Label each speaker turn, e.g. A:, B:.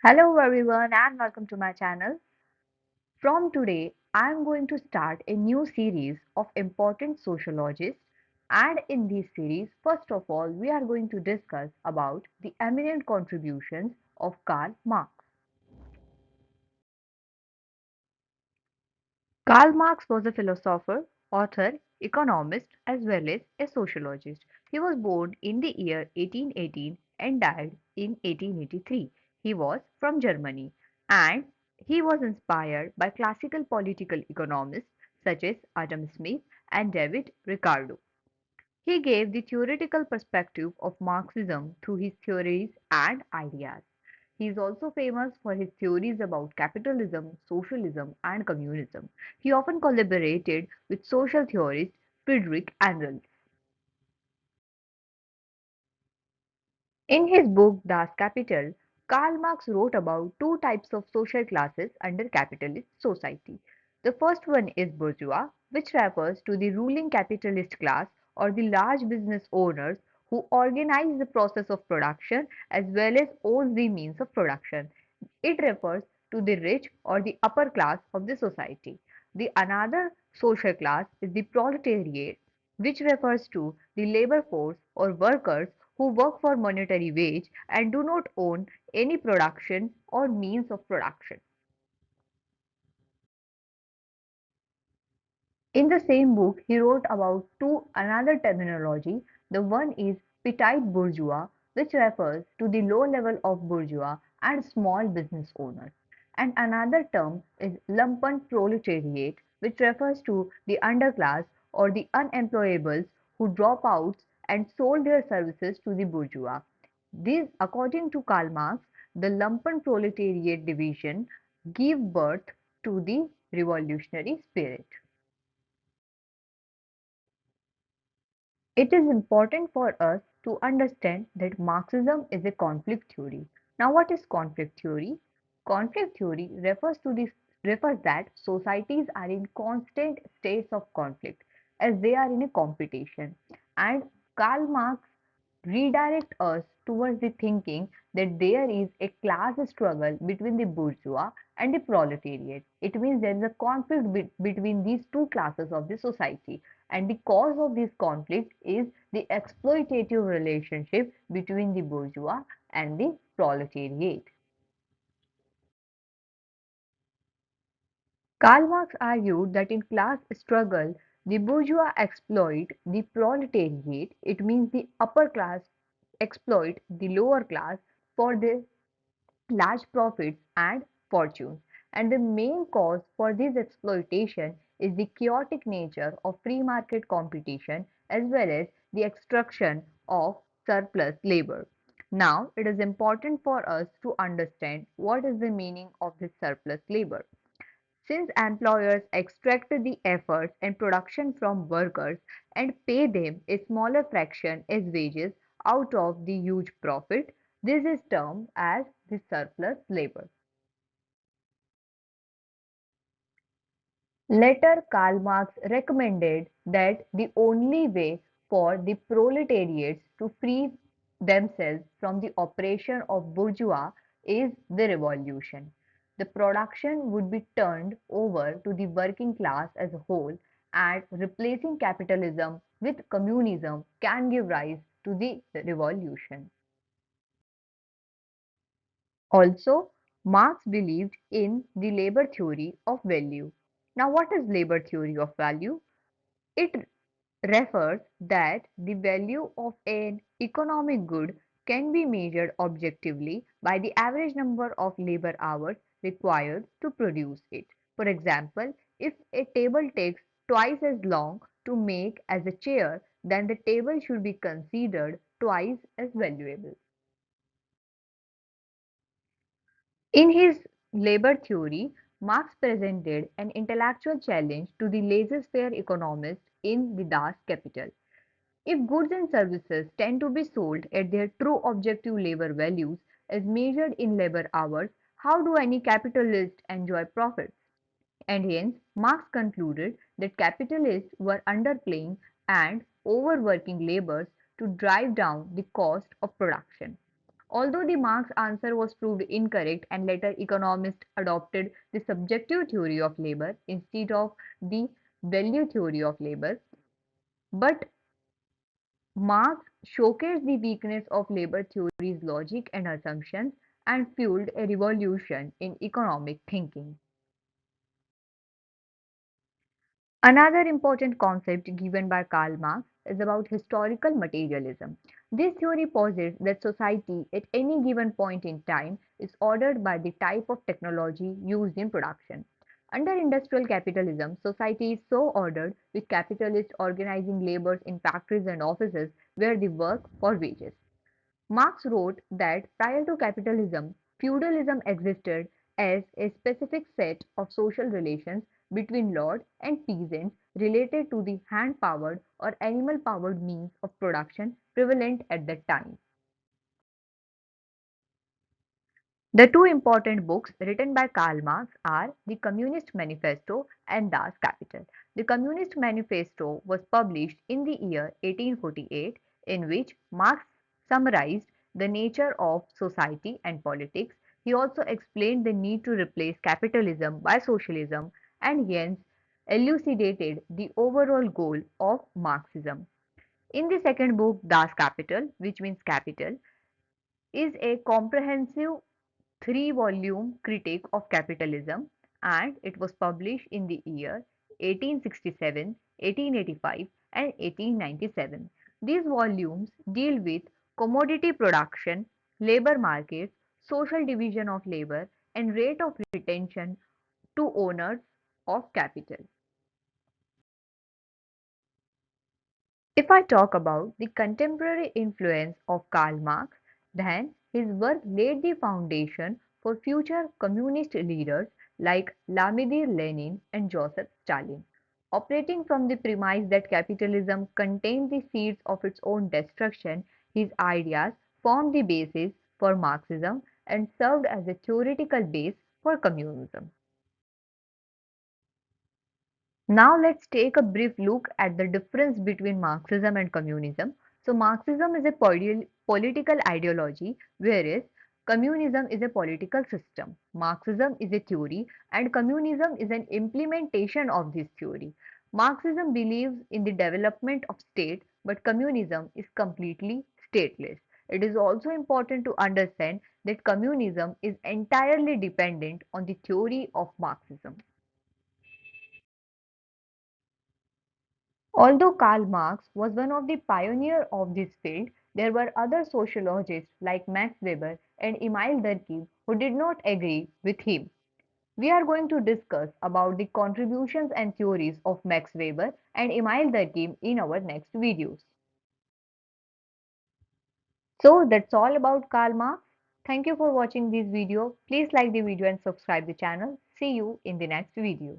A: Hello everyone and welcome to my channel. From today, I am going to start a new series of important sociologists, and in this series, first of all, we are going to discuss about the eminent contributions of Karl Marx. Karl Marx was a philosopher, author, economist as well as a sociologist. He was born in the year 1818 and died in 1883. He was from Germany and he was inspired by classical political economists such as Adam Smith and David Ricardo. He gave the theoretical perspective of Marxism through his theories and ideas. He is also famous for his theories about capitalism, socialism, and communism. He often collaborated with social theorist Friedrich Engels. In his book Das Kapital, Karl Marx wrote about two types of social classes under capitalist society. The first one is bourgeois, which refers to the ruling capitalist class or the large business owners who organize the process of production as well as own the means of production. It refers to the rich or the upper class of the society. The another social class is the proletariat, which refers to the labor force or workers who work for monetary wage and do not own any production or means of production. In the same book, he wrote about two another terminology. The one is petit bourgeois, which refers to the low level of bourgeois and small business owners. And another term is lumpen proletariat, which refers to the underclass or the unemployables who drop out and sold their services to the bourgeois. These, according to Karl Marx, the lumpen proletariat division gave birth to the revolutionary spirit. It is important for us to understand that Marxism is a conflict theory. Now, what is conflict theory? Conflict theory refers that societies are in constant states of conflict as they are in a competition. And Karl Marx redirect us towards the thinking that there is a class struggle between the bourgeois and the proletariat. It means there is a conflict between these two classes of the society, and the cause of this conflict is the exploitative relationship between the bourgeois and the proletariat. Karl Marx argued that in class struggle, the bourgeois exploit the proletariat, it means the upper class exploit the lower class for their large profits and fortunes. And the main cause for this exploitation is the chaotic nature of free market competition as well as the extraction of surplus labor. Now, it is important for us to understand what is the meaning of this surplus labor. Since employers extract the efforts and production from workers and pay them a smaller fraction as wages out of the huge profit, this is termed as the surplus labor. Later, Karl Marx recommended that the only way for the proletariats to free themselves from the oppression of bourgeois is the revolution. The production would be turned over to the working class as a whole, and replacing capitalism with communism can give rise to the revolution. Also, Marx believed in the labor theory of value. Now, what is labor theory of value? It refers that the value of an economic good can be measured objectively by the average number of labor hours required to produce it. For example, if a table takes twice as long to make as a chair, then the table should be considered twice as valuable. In his labor theory, Marx presented an intellectual challenge to the laissez-faire economists in the Das Kapital. If goods and services tend to be sold at their true objective labor values as measured in labor hours, how do any capitalist enjoy profits? And hence, Marx concluded that capitalists were underplaying and overworking laborers to drive down the cost of production. Although the Marx answer was proved incorrect and later economists adopted the subjective theory of labor instead of the value theory of labor, but Marx showcased the weakness of labor theory's logic and assumptions and fueled a revolution in economic thinking. Another important concept given by Karl Marx is about historical materialism. This theory posits that society at any given point in time is ordered by the type of technology used in production. Under industrial capitalism, society is so ordered with capitalists organizing laborers in factories and offices where they work for wages. Marx wrote that prior to capitalism, feudalism existed as a specific set of social relations between lord and peasant related to the hand-powered or animal-powered means of production prevalent at that time. The two important books written by Karl Marx are the Communist Manifesto and Das Kapital. The Communist Manifesto was published in the year 1848, in which Marx summarized the nature of society and politics. He also explained the need to replace capitalism by socialism and hence elucidated the overall goal of Marxism. In the second book, Das Kapital, which means capital, is a comprehensive three-volume critique of capitalism, and it was published in the year 1867, 1885, and 1897. These volumes deal with commodity production, labor markets, social division of labor, and rate of retention to owners of capital. If I talk about the contemporary influence of Karl Marx, then his work laid the foundation for future communist leaders like Vladimir Lenin and Joseph Stalin. Operating from the premise that capitalism contains the seeds of its own destruction, his ideas formed the basis for Marxism and served as a theoretical base for communism. Now let's take a brief look at the difference between Marxism and communism. So Marxism is a political ideology, whereas communism is a political system. Marxism is a theory and communism is an implementation of this theory. Marxism believes in the development of state, but communism is completely stateless. It is also important to understand that communism is entirely dependent on the theory of Marxism. Although Karl Marx was one of the pioneers of this field, there were other sociologists like Max Weber and Emil Durkheim who did not agree with him. We are going to discuss about the contributions and theories of Max Weber and Emil Durkheim in our next videos. So that's all about Karl Marx. Thank you for watching this video. Please like the video and subscribe the channel. See you in the next video.